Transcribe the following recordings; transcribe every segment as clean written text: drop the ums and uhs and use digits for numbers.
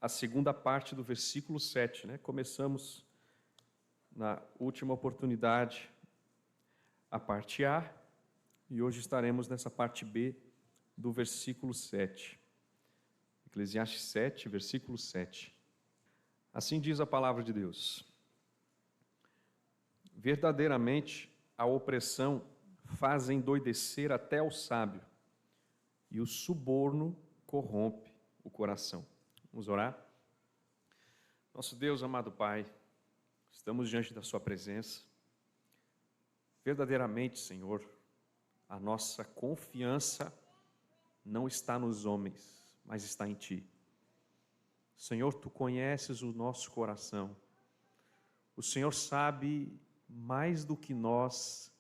a segunda parte do versículo 7, né? Começamos na última oportunidade a parte A, e hoje estaremos nessa parte B do versículo 7. Eclesiastes 7, versículo 7. Assim diz a palavra de Deus: verdadeiramente a opressão faz endoidecer até o sábio, e o suborno corrompe o coração. Vamos orar? Nosso Deus, amado Pai, estamos diante da sua presença. Verdadeiramente, Senhor, a nossa confiança não está nos homens, mas está em Ti. Senhor, Tu conheces o nosso coração. O Senhor sabe mais do que nós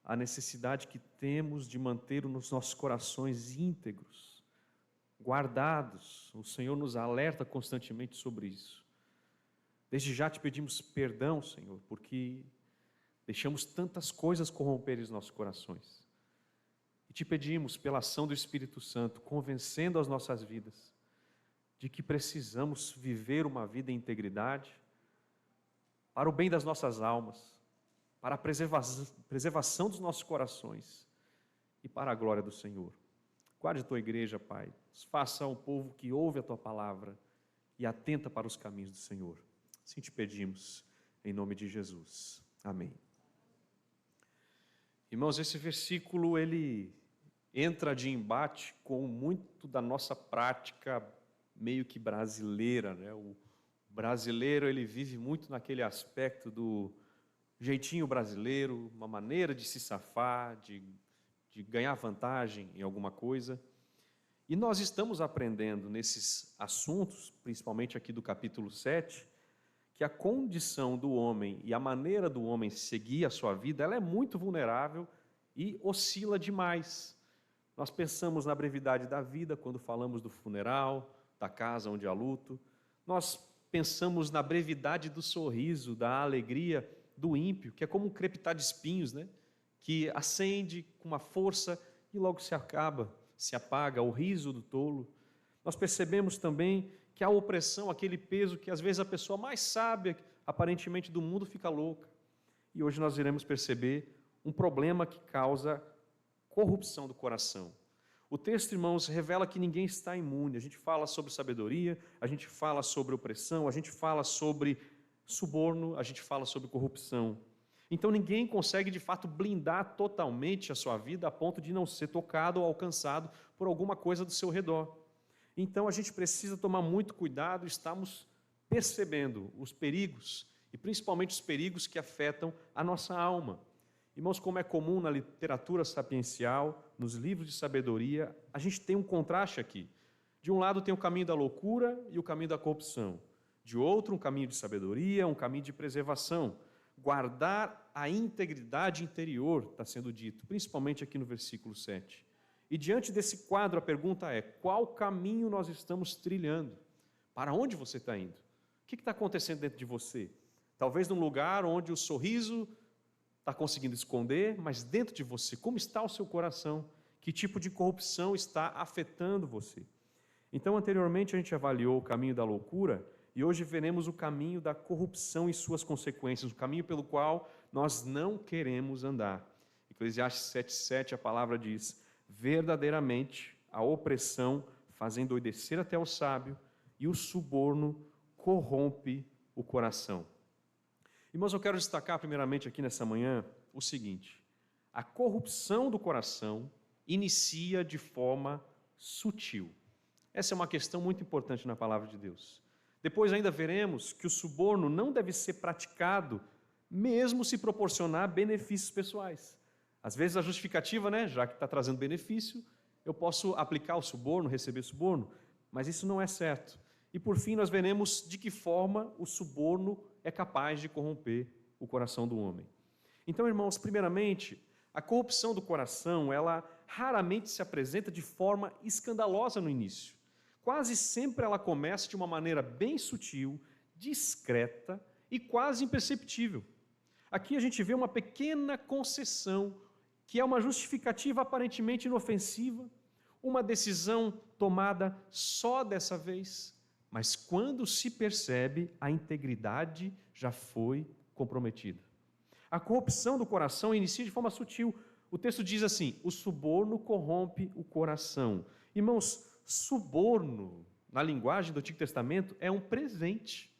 a necessidade que temos de manter os nossos corações íntegros, guardados. O Senhor nos alerta constantemente sobre isso. Desde já te pedimos perdão, Senhor, porque deixamos tantas coisas corromperem os nossos corações. E te pedimos, pela ação do Espírito Santo, convencendo as nossas vidas de que precisamos viver uma vida em integridade, para o bem das nossas almas, para a preservação dos nossos corações e para a glória do Senhor. Guarde a Tua igreja, Pai. Faça um povo que ouve a Tua palavra e atenta para os caminhos do Senhor. Assim te pedimos, em nome de Jesus. Amém. Irmãos, esse versículo, ele entra de embate com muito da nossa prática meio que brasileira, né? O brasileiro, ele vive muito naquele aspecto do jeitinho brasileiro, uma maneira de se safar, de ganhar vantagem em alguma coisa. E nós estamos aprendendo nesses assuntos, principalmente aqui do capítulo 7, que a condição do homem e a maneira do homem seguir a sua vida, ela é muito vulnerável e oscila demais. Nós pensamos na brevidade da vida quando falamos do funeral, da casa onde há luto. Nós pensamos na brevidade do sorriso, da alegria do ímpio, que é como um crepitar de espinhos, né? Que acende com uma força e logo se acaba, se apaga, o riso do tolo. Nós percebemos também que a opressão, aquele peso que às vezes a pessoa mais sábia, aparentemente, do mundo fica louca. E hoje nós iremos perceber um problema que causa corrupção do coração. O texto, irmãos, revela que ninguém está imune. A gente fala sobre sabedoria, a gente fala sobre opressão, a gente fala sobre suborno, a gente fala sobre corrupção. Então ninguém consegue de fato blindar totalmente a sua vida a ponto de não ser tocado ou alcançado por alguma coisa do seu redor. Então a gente precisa tomar muito cuidado, estamos percebendo os perigos, e principalmente os perigos que afetam a nossa alma. Irmãos, como é comum na literatura sapiencial, nos livros de sabedoria, a gente tem um contraste aqui. De um lado tem o caminho da loucura e o caminho da corrupção. De outro, um caminho de sabedoria, um caminho de preservação. Guardar a integridade interior, está sendo dito, principalmente aqui no versículo 7. E diante desse quadro, a pergunta é: qual caminho nós estamos trilhando? Para onde você está indo? O que está acontecendo dentro de você? Talvez num lugar onde o sorriso está conseguindo esconder, mas dentro de você, como está o seu coração? Que tipo de corrupção está afetando você? Então, anteriormente a gente avaliou o caminho da loucura, e hoje veremos o caminho da corrupção e suas consequências, o caminho pelo qual nós não queremos andar. Eclesiastes 7,7, a palavra diz: verdadeiramente a opressão faz endoidecer até o sábio, e o suborno corrompe o coração. Irmãos, eu quero destacar primeiramente aqui nessa manhã o seguinte: a corrupção do coração inicia de forma sutil. Essa é uma questão muito importante na palavra de Deus. Depois ainda veremos que o suborno não deve ser praticado mesmo se proporcionar benefícios pessoais. Às vezes a justificativa, né, já que está trazendo benefício, eu posso aplicar o suborno, receber suborno, mas isso não é certo. E por fim nós veremos de que forma o suborno é capaz de corromper o coração do homem. Então, irmãos, primeiramente, a corrupção do coração, ela raramente se apresenta de forma escandalosa no início. Quase sempre ela começa de uma maneira bem sutil, discreta e quase imperceptível. Aqui a gente vê uma pequena concessão, que é uma justificativa aparentemente inofensiva, uma decisão tomada só dessa vez, mas quando se percebe, a integridade já foi comprometida. A corrupção do coração inicia de forma sutil. O texto diz assim: o suborno corrompe o coração. Irmãos, suborno, na linguagem do Antigo Testamento, é um presente.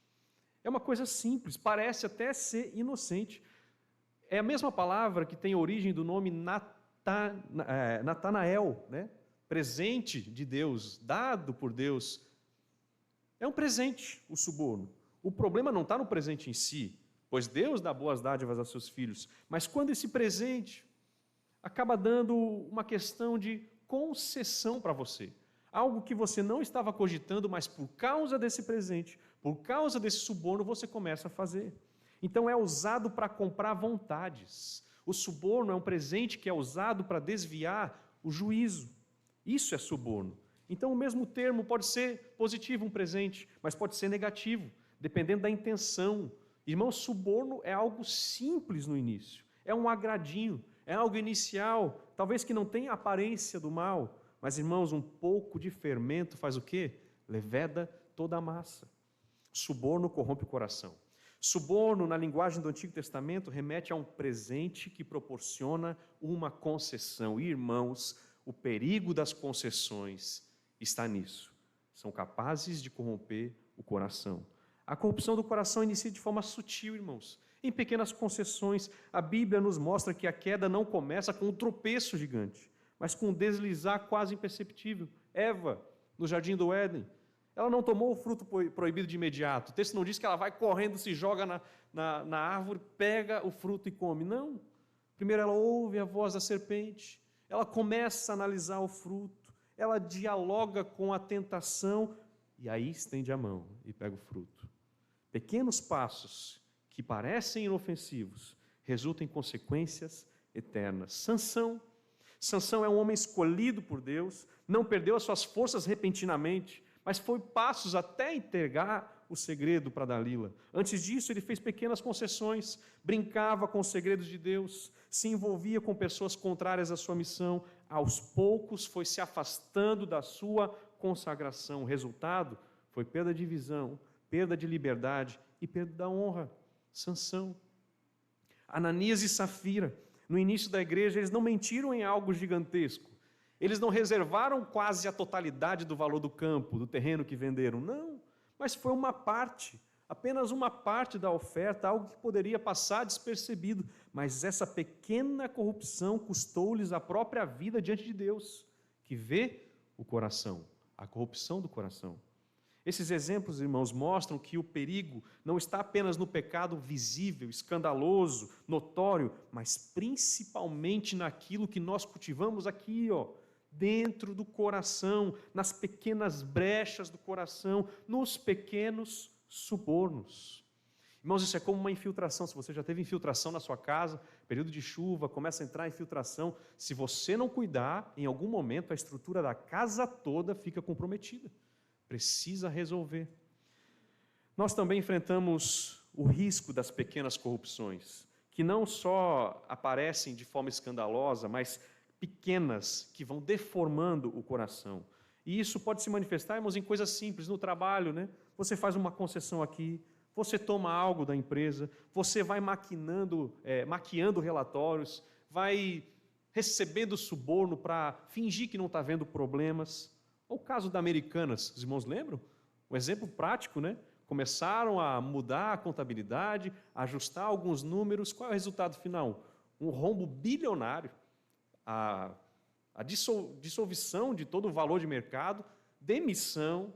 É uma coisa simples, parece até ser inocente. É a mesma palavra que tem origem do nome Natanael, né? Presente de Deus, dado por Deus. É um presente, o suborno. O problema não está no presente em si, pois Deus dá boas dádivas a seus filhos, mas quando esse presente acaba dando uma questão de concessão para você, algo que você não estava cogitando, mas por causa desse presente, por causa desse suborno, você começa a fazer. Então é usado para comprar vontades. O suborno é um presente que é usado para desviar o juízo. Isso é suborno. Então o mesmo termo pode ser positivo, um presente, mas pode ser negativo, dependendo da intenção. Irmão, suborno é algo simples no início, é um agradinho, é algo inicial, talvez que não tenha aparência do mal, mas, irmãos, um pouco de fermento faz o quê? Leveda toda a massa. Suborno corrompe o coração. Suborno, na linguagem do Antigo Testamento, remete a um presente que proporciona uma concessão. E, irmãos, o perigo das concessões está nisso. São capazes de corromper o coração. A corrupção do coração inicia de forma sutil, irmãos. Em pequenas concessões, a Bíblia nos mostra que a queda não começa com um tropeço gigante, mas com um deslizar quase imperceptível. Eva, no jardim do Éden, ela não tomou o fruto proibido de imediato. O texto não diz que ela vai correndo, se joga na árvore, pega o fruto e come. Não. Primeiro ela ouve a voz da serpente, ela começa a analisar o fruto, ela dialoga com a tentação e aí estende a mão e pega o fruto. Pequenos passos que parecem inofensivos resultam em consequências eternas. Sansão é um homem escolhido por Deus, não perdeu as suas forças repentinamente, mas foi passos até entregar o segredo para Dalila. Antes disso, ele fez pequenas concessões, brincava com os segredos de Deus, se envolvia com pessoas contrárias à sua missão. Aos poucos foi se afastando da sua consagração. O resultado foi perda de visão, perda de liberdade e perda da honra. Sansão. Ananias e Safira, no início da igreja, eles não mentiram em algo gigantesco. Eles não reservaram quase a totalidade do valor do campo, do terreno que venderam. Não, mas foi uma parte, apenas uma parte da oferta, algo que poderia passar despercebido. Mas essa pequena corrupção custou-lhes a própria vida diante de Deus, que vê o coração, a corrupção do coração. Esses exemplos, irmãos, mostram que o perigo não está apenas no pecado visível, escandaloso, notório, mas principalmente naquilo que nós cultivamos aqui, dentro do coração, nas pequenas brechas do coração, nos pequenos subornos. Irmãos, isso é como uma infiltração. Se você já teve infiltração na sua casa, período de chuva, começa a entrar infiltração, se você não cuidar, em algum momento a estrutura da casa toda fica comprometida. Precisa resolver. Nós também enfrentamos o risco das pequenas corrupções, que não só aparecem de forma escandalosa, mas pequenas, que vão deformando o coração. E isso pode se manifestar, irmãos, em coisas simples, no trabalho, né? Você faz uma concessão aqui, você toma algo da empresa, você vai maquiando relatórios, vai recebendo suborno para fingir que não está vendo problemas. O caso da Americanas, os irmãos lembram? Um exemplo prático, né? Começaram a mudar a contabilidade, a ajustar alguns números. Qual é o resultado final? Um rombo bilionário, a dissolução de todo o valor de mercado, demissão,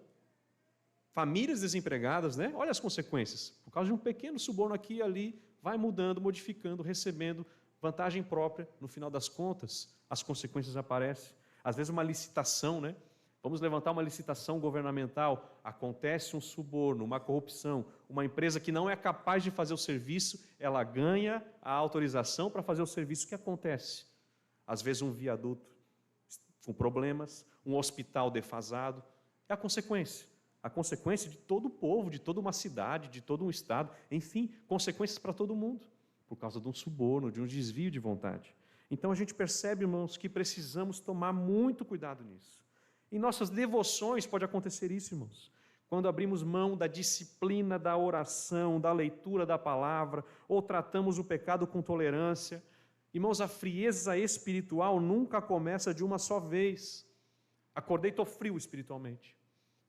famílias desempregadas, né? Olha as consequências. Por causa de um pequeno suborno aqui e ali, vai mudando, modificando, recebendo vantagem própria. No final das contas, as consequências aparecem. Às vezes uma licitação, né? Vamos levantar uma licitação governamental, acontece um suborno, uma corrupção, uma empresa que não é capaz de fazer o serviço, ela ganha a autorização para fazer o serviço. O que acontece? Às vezes um viaduto com problemas, um hospital defasado, é a consequência de todo o povo, de toda uma cidade, de todo um estado, enfim, consequências para todo mundo, por causa de um suborno, de um desvio de vontade. Então a gente percebe, irmãos, que precisamos tomar muito cuidado nisso. Em nossas devoções pode acontecer isso, irmãos. quando abrimos mão da disciplina da oração, da leitura da palavra, ou tratamos o pecado com tolerância. Irmãos, a frieza espiritual nunca começa de uma só vez. Acordei, estou frio espiritualmente.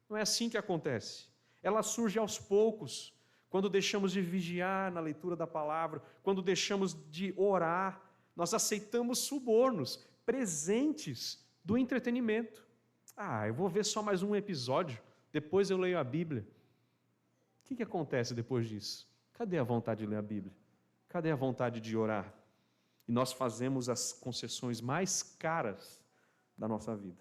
Não é assim que acontece. Ela surge aos poucos, quando deixamos de vigiar na leitura da palavra, quando deixamos de orar, nós aceitamos subornos, presentes do entretenimento. Eu vou ver só mais um episódio, depois eu leio a Bíblia. O que acontece depois disso? Cadê a vontade de ler a Bíblia? Cadê a vontade de orar? E nós fazemos as concessões mais caras da nossa vida.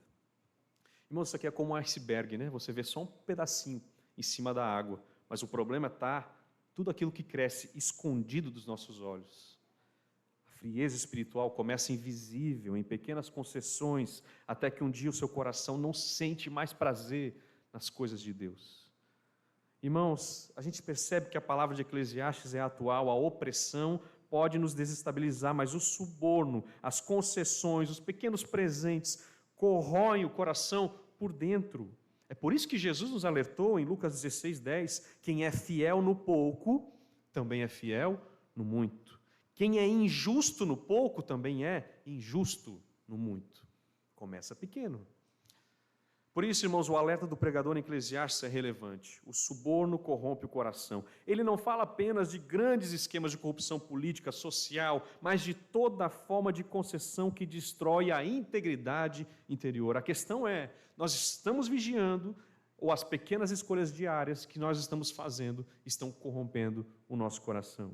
Irmãos, isso aqui é como um iceberg, né? Você vê só um pedacinho em cima da água, mas o problema está tudo aquilo que cresce escondido dos nossos olhos. A frieza espiritual começa invisível, em pequenas concessões, até que um dia o seu coração não sente mais prazer nas coisas de Deus. Irmãos, a gente percebe que a palavra de Eclesiastes é atual, a opressão pode nos desestabilizar, mas o suborno, as concessões, os pequenos presentes corroem o coração por dentro. É por isso que Jesus nos alertou em Lucas 16:10, quem é fiel no pouco, também é fiel no muito. Quem é injusto no pouco, também é injusto no muito. Começa pequeno. Por isso, irmãos, o alerta do pregador em Eclesiastes é relevante. O suborno corrompe o coração. Ele não fala apenas de grandes esquemas de corrupção política, social, mas de toda forma de concessão que destrói a integridade interior. A questão é, nós estamos vigiando ou as pequenas escolhas diárias que nós estamos fazendo estão corrompendo o nosso coração.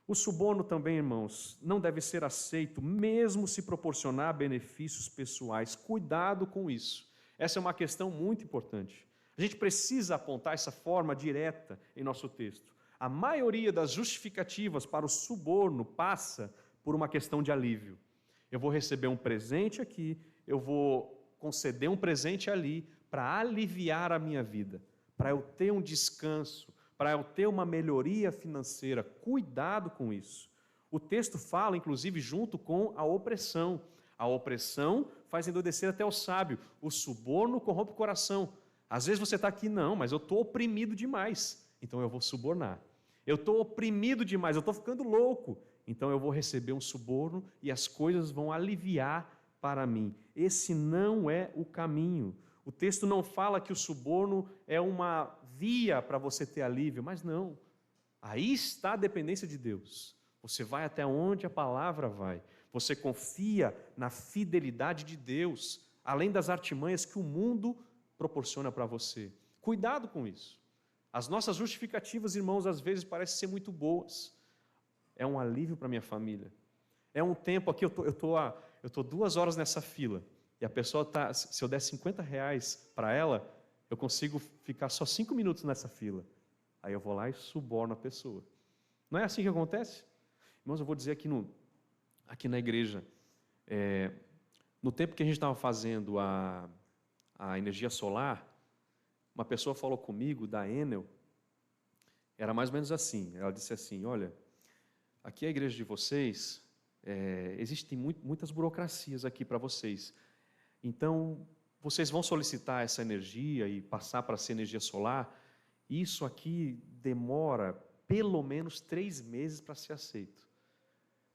O suborno também, irmãos, não deve ser aceito, mesmo se proporcionar benefícios pessoais. Cuidado com isso. Essa é uma questão muito importante. A gente precisa apontar essa forma direta em nosso texto. A maioria das justificativas para o suborno passa por uma questão de alívio. Eu vou receber um presente aqui, eu vou conceder um presente ali para aliviar a minha vida, para eu ter um descanso, para eu ter uma melhoria financeira. Cuidado com isso. O texto fala, inclusive, junto com a opressão. A opressão faz endurecer até o sábio. O suborno corrompe o coração. Às vezes você está aqui, não, mas eu estou oprimido demais, então eu vou subornar. Eu estou oprimido demais, eu estou ficando louco, então eu vou receber um suborno e as coisas vão aliviar para mim. Esse não é o caminho. O texto não fala que o suborno é uma via para você ter alívio, mas não. Aí está a dependência de Deus. Você vai até onde a palavra vai. Você confia na fidelidade de Deus, além das artimanhas que o mundo proporciona para você. Cuidado com isso. As nossas justificativas, irmãos, às vezes parecem ser muito boas. É um alívio para minha família. É um tempo aqui, eu estou 2 horas nessa fila, e a pessoa está, se eu der R$50 para ela, eu consigo ficar só 5 minutos nessa fila. Aí eu vou lá e suborno a pessoa. Não é assim que acontece? Irmãos, eu vou dizer aqui na igreja, no tempo que a gente estava fazendo a energia solar, uma pessoa falou comigo da Enel, era mais ou menos assim, ela disse assim, olha, aqui a igreja de vocês, existem muitas burocracias aqui para vocês, então vocês vão solicitar essa energia e passar para ser energia solar, isso aqui demora pelo menos 3 meses para ser aceito.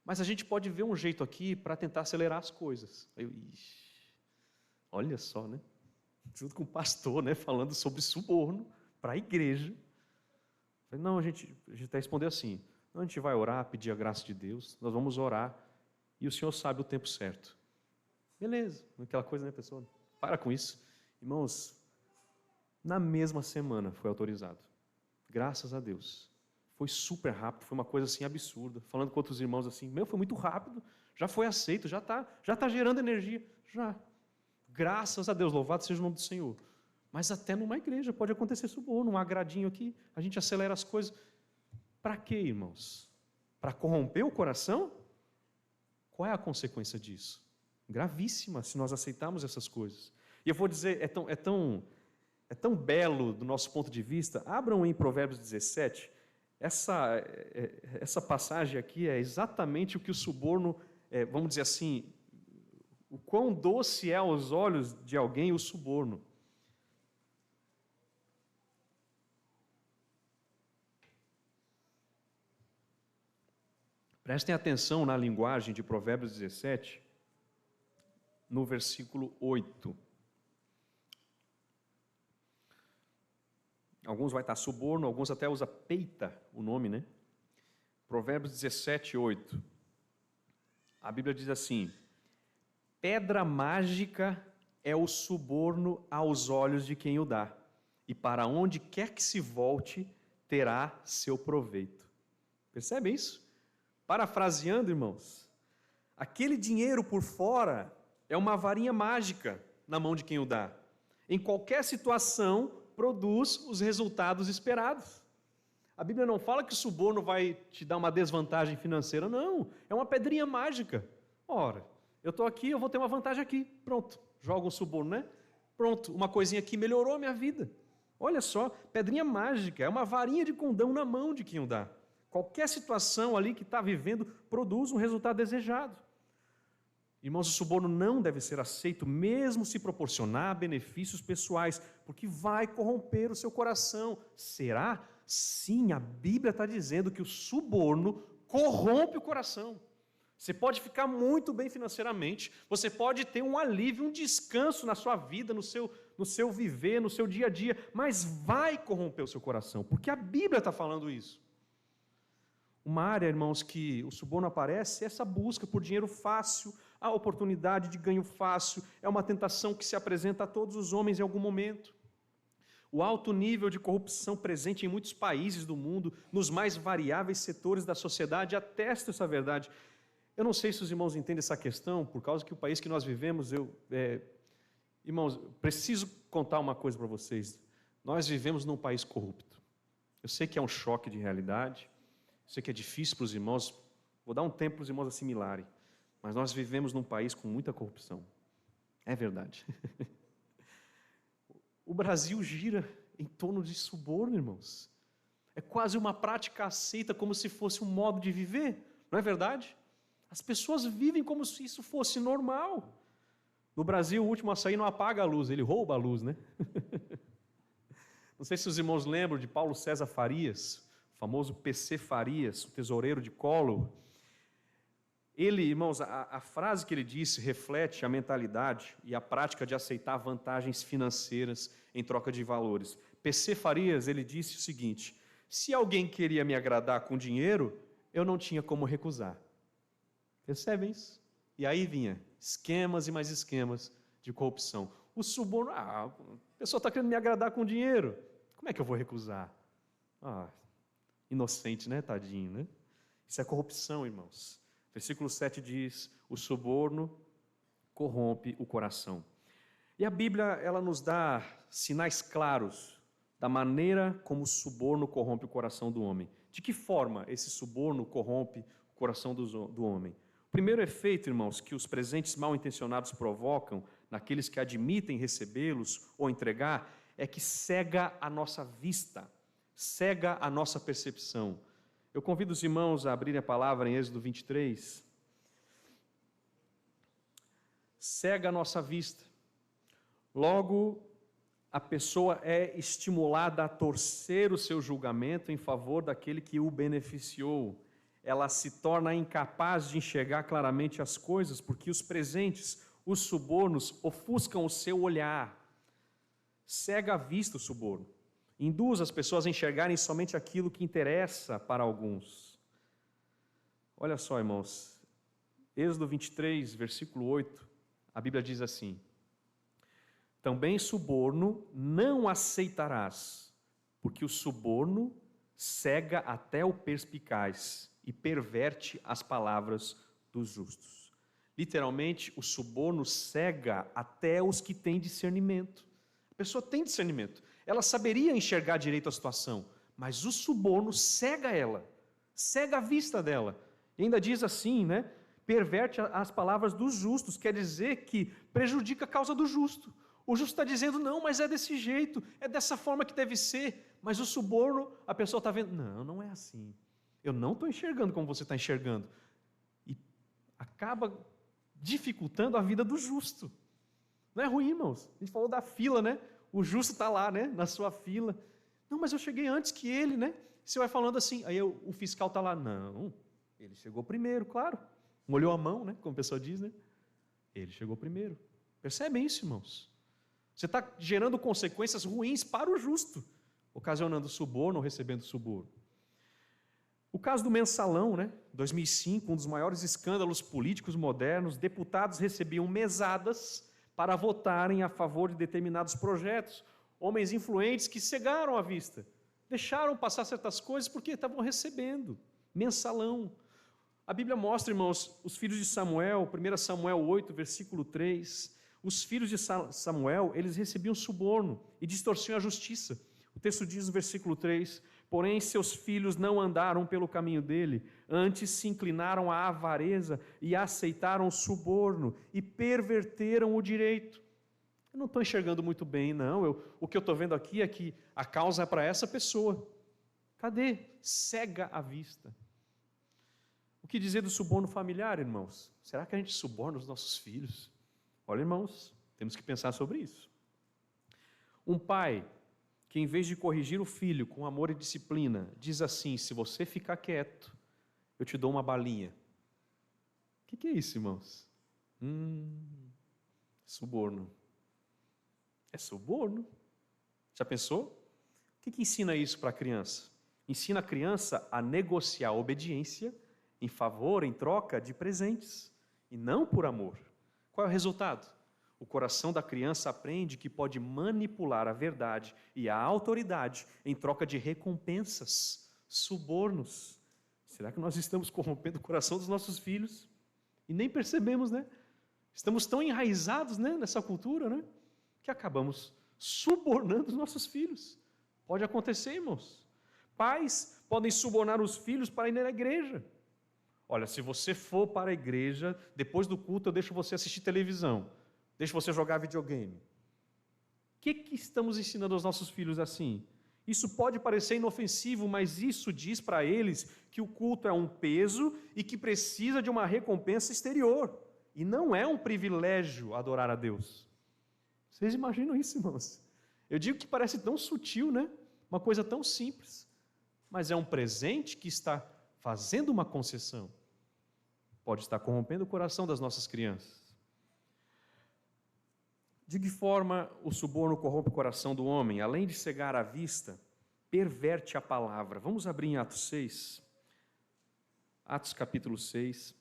Mas a gente pode ver um jeito aqui para tentar acelerar as coisas. Olha só, né? Junto com o pastor, né? Falando sobre suborno para a igreja. Não, a gente está respondendo assim. Não, a gente vai orar, pedir a graça de Deus. Nós vamos orar e o Senhor sabe o tempo certo. Beleza. Aquela coisa, né, pessoal? Para com isso. Irmãos, na mesma semana foi autorizado. Graças a Deus. Foi super rápido, foi uma coisa assim absurda. Falando com outros irmãos assim, foi muito rápido, já foi aceito, já tá gerando energia. Já. Graças a Deus, louvado seja o nome do Senhor. Mas até numa igreja pode acontecer suborno, um agradinho aqui, a gente acelera as coisas. Para quê, irmãos? Para corromper o coração? Qual é a consequência disso? Gravíssima, se nós aceitarmos essas coisas. E eu vou dizer, é tão belo do nosso ponto de vista. Abram em Provérbios 17. Essa passagem aqui é exatamente o que o suborno, vamos dizer assim, o quão doce é aos olhos de alguém o suborno. Prestem atenção na linguagem de Provérbios 17, no versículo 8. Alguns vai estar suborno, alguns até usa peita o nome, né? Provérbios 17, 8. A Bíblia diz assim: pedra mágica é o suborno aos olhos de quem o dá, e para onde quer que se volte, terá seu proveito. Percebe isso? Parafraseando, irmãos, aquele dinheiro por fora é uma varinha mágica na mão de quem o dá. Em qualquer situação, produz os resultados esperados. A Bíblia não fala que o suborno vai te dar uma desvantagem financeira, não. É uma pedrinha mágica. Ora, eu estou aqui, eu vou ter uma vantagem aqui. Pronto, joga um suborno, né? Pronto, uma coisinha aqui melhorou a minha vida. Olha só, pedrinha mágica, é uma varinha de condão na mão de quem o dá. Qualquer situação ali que está vivendo produz um resultado desejado. Irmãos, o suborno não deve ser aceito, mesmo se proporcionar benefícios pessoais, porque vai corromper o seu coração. Será? Sim, a Bíblia está dizendo que o suborno corrompe o coração. Você pode ficar muito bem financeiramente, você pode ter um alívio, um descanso na sua vida, no seu viver, no seu dia a dia, mas vai corromper o seu coração, porque a Bíblia está falando isso. Uma área, irmãos, que o suborno aparece é essa busca por dinheiro fácil, a oportunidade de ganho fácil, é uma tentação que se apresenta a todos os homens em algum momento. O alto nível de corrupção presente em muitos países do mundo, nos mais variáveis setores da sociedade, atesta essa verdade. Eu não sei se os irmãos entendem essa questão, por causa que o país que nós vivemos, irmãos, preciso contar uma coisa para vocês. Nós vivemos num país corrupto. Eu sei que é um choque de realidade, eu sei que é difícil para os irmãos, vou dar um tempo para os irmãos assimilarem, mas nós vivemos num país com muita corrupção. É verdade. O Brasil gira em torno de suborno, irmãos. É quase uma prática aceita como se fosse um modo de viver, não é verdade? As pessoas vivem como se isso fosse normal. No Brasil, o último a sair não apaga a luz, ele rouba a luz, né? Não sei se os irmãos lembram de Paulo César Farias, o famoso PC Farias, o tesoureiro de Collor. Ele, irmãos, a frase que ele disse reflete a mentalidade e a prática de aceitar vantagens financeiras em troca de valores. PC Farias, ele disse o seguinte: se alguém queria me agradar com dinheiro, eu não tinha como recusar. Percebem isso? E aí vinha esquemas e mais esquemas de corrupção. O suborno, a pessoa está querendo me agradar com dinheiro, como é que eu vou recusar? Inocente, né, tadinho, né? Isso é corrupção, irmãos. Versículo 7 diz: o suborno corrompe o coração. E a Bíblia, ela nos dá sinais claros da maneira como o suborno corrompe o coração do homem. De que forma esse suborno corrompe o coração do homem? O primeiro efeito, irmãos, que os presentes mal intencionados provocam naqueles que admitem recebê-los ou entregar, é que cega a nossa vista, cega a nossa percepção. Eu convido os irmãos a abrirem a palavra em Êxodo 23. Cega a nossa vista. Logo, a pessoa é estimulada a torcer o seu julgamento em favor daquele que o beneficiou. Ela se torna incapaz de enxergar claramente as coisas, porque os presentes, os subornos, ofuscam o seu olhar. Cega a vista o suborno. Induz as pessoas a enxergarem somente aquilo que interessa para alguns. Olha só, irmãos, Êxodo 23, versículo 8, a Bíblia diz assim: também suborno não aceitarás, porque o suborno cega até o perspicaz e perverte as palavras dos justos. Literalmente, o suborno cega até os que têm discernimento. A pessoa tem discernimento. Ela saberia enxergar direito a situação, mas o suborno cega ela, cega a vista dela. E ainda diz assim, né? Perverte as palavras dos justos, quer dizer que prejudica a causa do justo. O justo está dizendo, não, mas é desse jeito, é dessa forma que deve ser. Mas o suborno, a pessoa está vendo, não é assim. Eu não estou enxergando como você está enxergando. E acaba dificultando a vida do justo. Não é ruim, irmãos? A gente falou da fila, né? O justo está lá, né, na sua fila. Não, mas eu cheguei antes que ele, né? Você vai falando assim, aí o fiscal está lá, não, Ele chegou primeiro, claro. Molhou a mão, né? Como a pessoa diz, né? Ele chegou primeiro. Percebem isso, irmãos? Você está gerando consequências ruins para o justo, ocasionando suborno ou recebendo suborno. O caso do mensalão, né? 2005, um dos maiores escândalos políticos modernos, deputados recebiam mesadas para votarem a favor de determinados projetos. Homens influentes que cegaram a vista, deixaram passar certas coisas porque estavam recebendo mensalão. A Bíblia mostra, irmãos, os filhos de Samuel, 1 Samuel 8, versículo 3, os filhos de Samuel, eles recebiam suborno e distorciam a justiça. O texto diz no versículo 3, porém seus filhos não andaram pelo caminho dele, antes se inclinaram à avareza e aceitaram o suborno e perverteram o direito. Eu não estou enxergando muito bem, não. O que eu estou vendo aqui é que a causa é para essa pessoa. Cadê? Cega a vista. O que dizer do suborno familiar, irmãos? Será que a gente suborna os nossos filhos? Olha, irmãos, temos que pensar sobre isso. Um pai que, em vez de corrigir o filho com amor e disciplina, diz assim: se você ficar quieto, eu te dou uma balinha. O que é isso, irmãos? Suborno. É suborno. Já pensou? O que ensina isso para a criança? Ensina a criança a negociar a obediência em favor, em troca de presentes, e não por amor. Qual é o resultado? O coração da criança aprende que pode manipular a verdade e a autoridade em troca de recompensas, subornos. Será que nós estamos corrompendo o coração dos nossos filhos? E nem percebemos, né? Estamos tão enraizados, né, nessa cultura, né, que acabamos subornando os nossos filhos. Pode acontecer, irmãos. Pais podem subornar os filhos para ir na igreja. Olha, se você for para a igreja, depois do culto eu deixo você assistir televisão, deixo você jogar videogame. O que estamos ensinando aos nossos filhos assim? Isso pode parecer inofensivo, mas isso diz para eles que o culto é um peso e que precisa de uma recompensa exterior. E não é um privilégio adorar a Deus. Vocês imaginam isso, irmãos? Eu digo que parece tão sutil, né? Uma coisa tão simples. Mas é um presente que está fazendo uma concessão. Pode estar corrompendo o coração das nossas crianças. De que forma o suborno corrompe o coração do homem? Além de cegar a vista, perverte a palavra. Vamos abrir em Atos 6. Atos capítulo 6.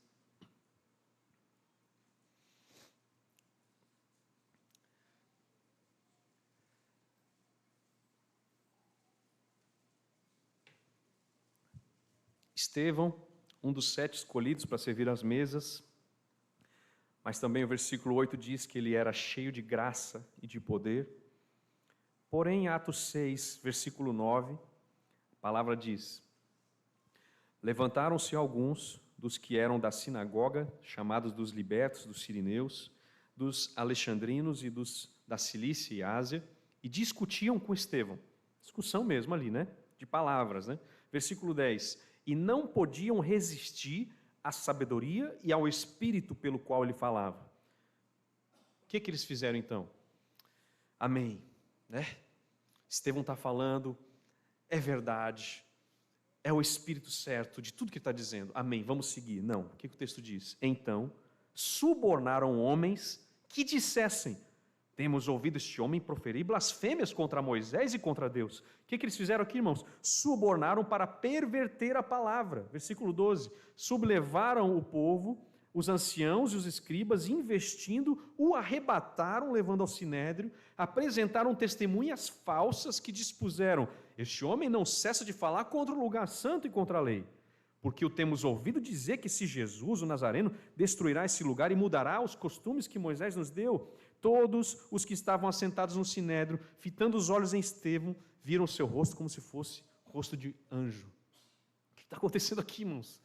Estevão, um dos 7 escolhidos para servir às mesas, mas também o versículo 8 diz que ele era cheio de graça e de poder. Porém, em Atos 6, versículo 9, a palavra diz: levantaram-se alguns dos que eram da sinagoga, chamados dos libertos, dos sirineus, dos alexandrinos e dos da Cilícia e Ásia, e discutiam com Estevão. Discussão mesmo ali, né? De palavras, né? Versículo 10: e não podiam resistir à sabedoria e ao espírito pelo qual ele falava. O que eles fizeram então? Amém, né? Estevão está falando, é verdade, é o espírito certo de tudo que está dizendo. Amém, vamos seguir. Não, o que o texto diz? Então, subornaram homens que dissessem: temos ouvido este homem proferir blasfêmias contra Moisés e contra Deus. O que eles fizeram aqui, irmãos? Subornaram para perverter a palavra. Versículo 12. Sublevaram o povo, os anciãos e os escribas, investindo, o arrebataram, levando ao sinédrio, apresentaram testemunhas falsas que dispuseram: este homem não cessa de falar contra o lugar santo e contra a lei. Porque o temos ouvido dizer que se Jesus, o Nazareno, destruirá esse lugar e mudará os costumes que Moisés nos deu. Todos os que estavam assentados no sinédrio, fitando os olhos em Estevão, viram seu rosto como se fosse rosto de anjo. O que está acontecendo aqui, irmãos?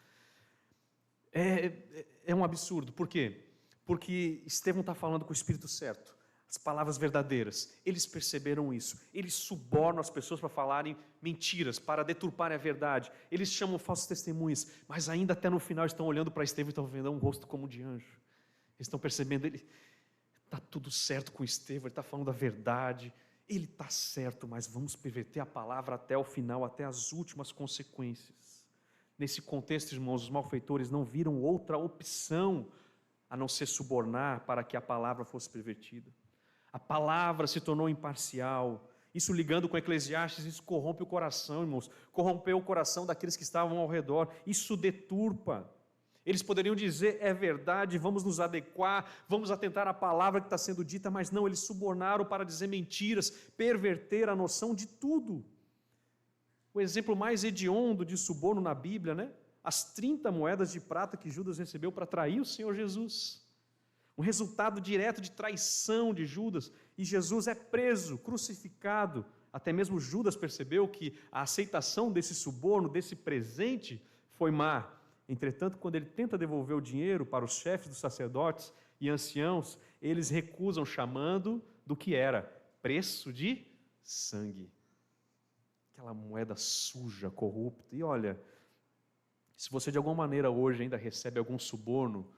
É um absurdo. Por quê? Porque Estevão está falando com o Espírito certo, as palavras verdadeiras. Eles perceberam isso. Eles subornam as pessoas para falarem mentiras, para deturparem a verdade. Eles chamam falsos testemunhas, mas ainda até no final estão olhando para Estevão e estão vendo um rosto como de anjo. Eles estão percebendo, está tudo certo com Estevão, ele está falando a verdade, ele está certo, mas vamos perverter a palavra até o final, até as últimas consequências. Nesse contexto, irmãos, os malfeitores não viram outra opção a não ser subornar para que a palavra fosse pervertida. A palavra se tornou imparcial. Isso, ligando com Eclesiastes, isso corrompe o coração, irmãos. Corrompeu o coração daqueles que estavam ao redor. Isso deturpa. Eles poderiam dizer, é verdade, vamos nos adequar, vamos atentar à palavra que está sendo dita, mas não, eles subornaram para dizer mentiras, perverter a noção de tudo. O exemplo mais hediondo de suborno na Bíblia, né? As 30 moedas de prata que Judas recebeu para trair o Senhor Jesus. Um resultado direto de traição de Judas. E Jesus é preso, crucificado. Até mesmo Judas percebeu que a aceitação desse suborno, desse presente, foi má. Entretanto, quando ele tenta devolver o dinheiro para os chefes dos sacerdotes e anciãos, eles recusam, chamando do que era preço de sangue. Aquela moeda suja, corrupta. E olha, se você de alguma maneira hoje ainda recebe algum suborno,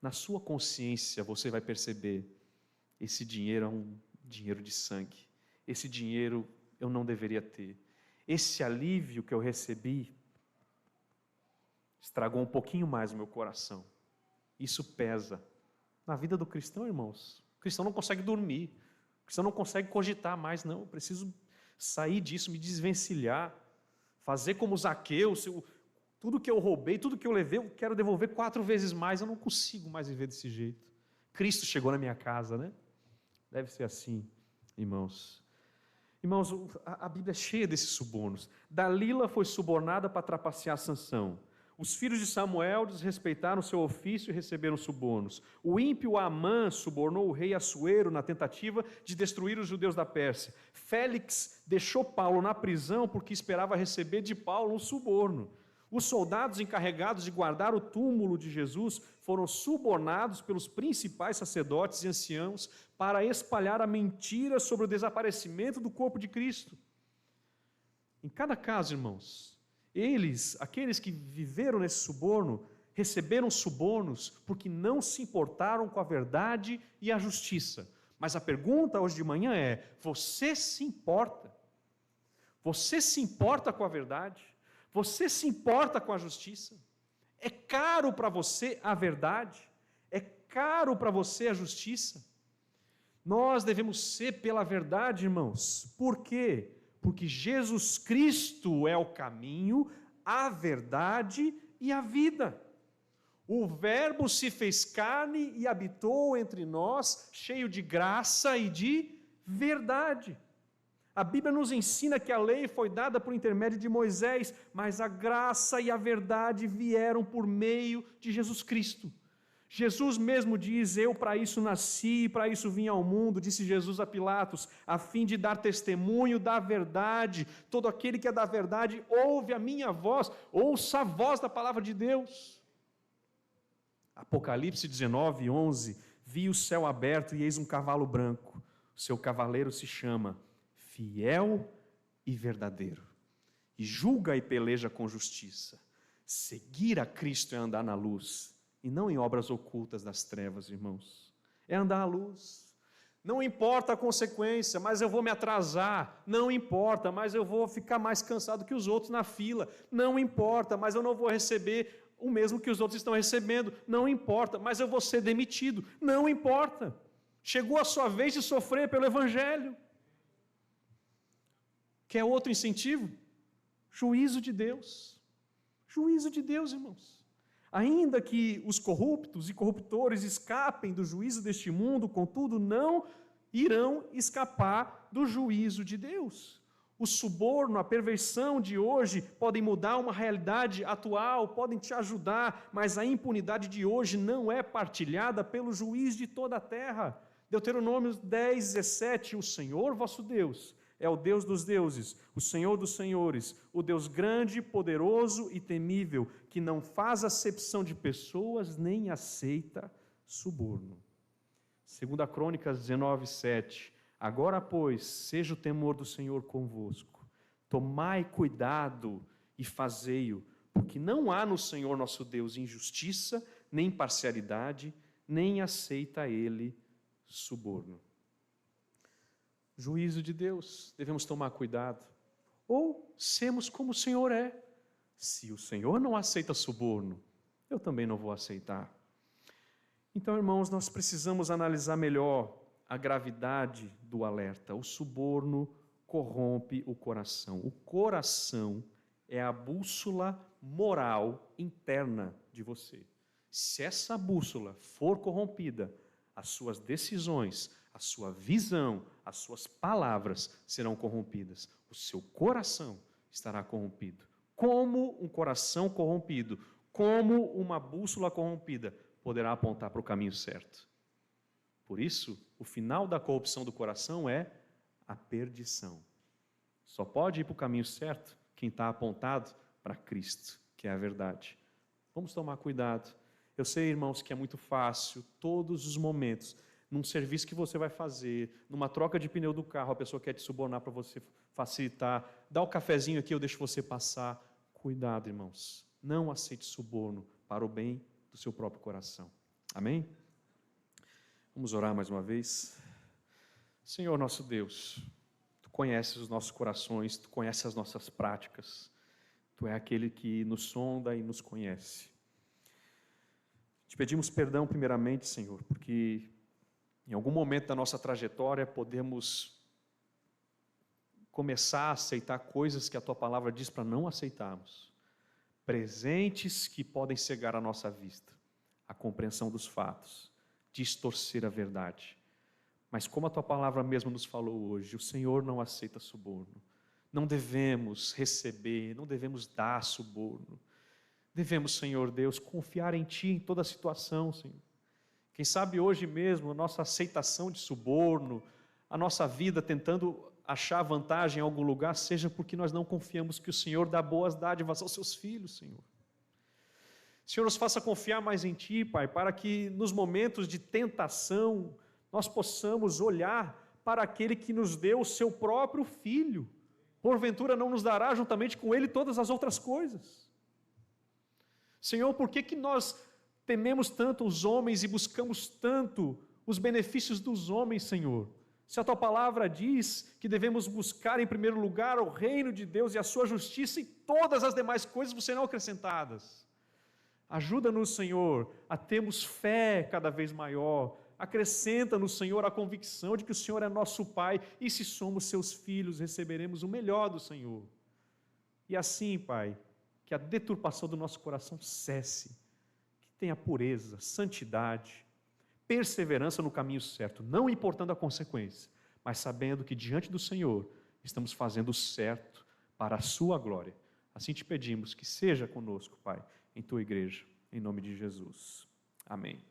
na sua consciência você vai perceber, esse dinheiro é um dinheiro de sangue. Esse dinheiro eu não deveria ter. Esse alívio que eu recebi estragou um pouquinho mais o meu coração. Isso pesa. Na vida do cristão, irmãos, o cristão não consegue dormir, o cristão não consegue cogitar mais, não, eu preciso sair disso, me desvencilhar, fazer como Zaqueu, tudo que eu roubei, tudo que eu levei, eu quero devolver 4 vezes mais, eu não consigo mais viver desse jeito. Cristo chegou na minha casa, né? Deve ser assim, irmãos. Irmãos, a Bíblia é cheia desses subornos. Dalila foi subornada para trapacear Sansão. Os filhos de Samuel desrespeitaram seu ofício e receberam subornos. O ímpio Amã subornou o rei Assuero na tentativa de destruir os judeus da Pérsia. Félix deixou Paulo na prisão porque esperava receber de Paulo um suborno. Os soldados encarregados de guardar o túmulo de Jesus foram subornados pelos principais sacerdotes e anciãos para espalhar a mentira sobre o desaparecimento do corpo de Cristo. Em cada caso, irmãos, aqueles que viveram nesse suborno, receberam subornos porque não se importaram com a verdade e a justiça. Mas a pergunta hoje de manhã é, você se importa? Você se importa com a verdade? Você se importa com a justiça? É caro para você a verdade? É caro para você a justiça? Nós devemos ser pela verdade, irmãos. Por quê? Porque Jesus Cristo é o caminho, a verdade e a vida. O Verbo se fez carne e habitou entre nós, cheio de graça e de verdade. A Bíblia nos ensina que a lei foi dada por intermédio de Moisés, mas a graça e a verdade vieram por meio de Jesus Cristo. Jesus mesmo diz, eu para isso nasci, para isso vim ao mundo, disse Jesus a Pilatos, a fim de dar testemunho da verdade. Todo aquele que é da verdade ouve a minha voz, ouça a voz da palavra de Deus. Apocalipse 19, 11, vi o céu aberto e eis um cavalo branco. O seu cavaleiro se chama Fiel e Verdadeiro, e julga e peleja com justiça. Seguir a Cristo é andar na luz, e não em obras ocultas das trevas, irmãos. É andar à luz. Não importa a consequência, mas eu vou me atrasar. Não importa, mas eu vou ficar mais cansado que os outros na fila. Não importa, mas eu não vou receber o mesmo que os outros estão recebendo. Não importa, mas eu vou ser demitido. Não importa. Chegou a sua vez de sofrer pelo Evangelho. Quer outro incentivo? Juízo de Deus. Juízo de Deus, irmãos. Ainda que os corruptos e corruptores escapem do juízo deste mundo, contudo, não irão escapar do juízo de Deus. O suborno, a perversão de hoje podem mudar uma realidade atual, podem te ajudar, mas a impunidade de hoje não é partilhada pelo juiz de toda a terra. Deuteronômio 10, 17, o Senhor vosso Deus é o Deus dos deuses, o Senhor dos senhores, o Deus grande, poderoso e temível, que não faz acepção de pessoas nem aceita suborno. 2 Crônicas 19, 7. Agora, pois, seja o temor do Senhor convosco. Tomai cuidado e fazei-o, porque não há no Senhor nosso Deus injustiça, nem parcialidade, nem aceita Ele suborno. Juízo de Deus, devemos tomar cuidado. Ou sermos como o Senhor é, Se o Senhor não aceita suborno, eu também não vou aceitar. Então, irmãos, nós precisamos analisar melhor a gravidade do alerta. O suborno corrompe o coração. O coração é a bússola moral interna de você. Se essa bússola for corrompida, as suas decisões, a sua visão, as suas palavras serão corrompidas. O seu coração estará corrompido. Como um coração corrompido, como uma bússola corrompida, poderá apontar para o caminho certo? Por isso, o final da corrupção do coração é a perdição. Só pode ir para o caminho certo quem está apontado para Cristo, que é a verdade. Vamos tomar cuidado. Eu sei, irmãos, que é muito fácil, todos os momentos, num serviço que você vai fazer, numa troca de pneu do carro, a pessoa quer te subornar para você facilitar, dá o cafezinho aqui, eu deixo você passar. Cuidado, irmãos, não aceite suborno para o bem do seu próprio coração. Amém? Vamos orar mais uma vez. Senhor nosso Deus, Tu conheces os nossos corações, Tu conheces as nossas práticas, Tu é aquele que nos sonda e nos conhece. Te pedimos perdão primeiramente, Senhor, porque em algum momento da nossa trajetória podemos começar a aceitar coisas que a Tua palavra diz para não aceitarmos. Presentes que podem cegar a nossa vista, a compreensão dos fatos, distorcer a verdade. Mas como a Tua palavra mesmo nos falou hoje, o Senhor não aceita suborno. Não devemos receber, não devemos dar suborno. Devemos, Senhor Deus, confiar em Ti em toda a situação, Senhor. Quem sabe hoje mesmo a nossa aceitação de suborno, a nossa vida tentando achar vantagem em algum lugar, seja porque nós não confiamos que o Senhor dá boas dádivas aos seus filhos, Senhor. Senhor, nos faça confiar mais em Ti, Pai, para que nos momentos de tentação nós possamos olhar para aquele que nos deu o Seu próprio Filho. Porventura não nos dará juntamente com Ele todas as outras coisas. Senhor, por que nós tememos tanto os homens e buscamos tanto os benefícios dos homens, Senhor? Se a Tua palavra diz que devemos buscar em primeiro lugar o reino de Deus e a Sua justiça, e todas as demais coisas vos serão acrescentadas. Ajuda-nos, Senhor, a termos fé cada vez maior. Acrescenta-nos, Senhor, a convicção de que o Senhor é nosso Pai, e se somos Seus filhos, receberemos o melhor do Senhor. E assim, Pai, que a deturpação do nosso coração cesse, que tenha pureza, santidade, perseverança no caminho certo, não importando a consequência, mas sabendo que diante do Senhor estamos fazendo o certo para a Sua glória. Assim te pedimos que seja conosco, Pai, em Tua igreja, em nome de Jesus. Amém.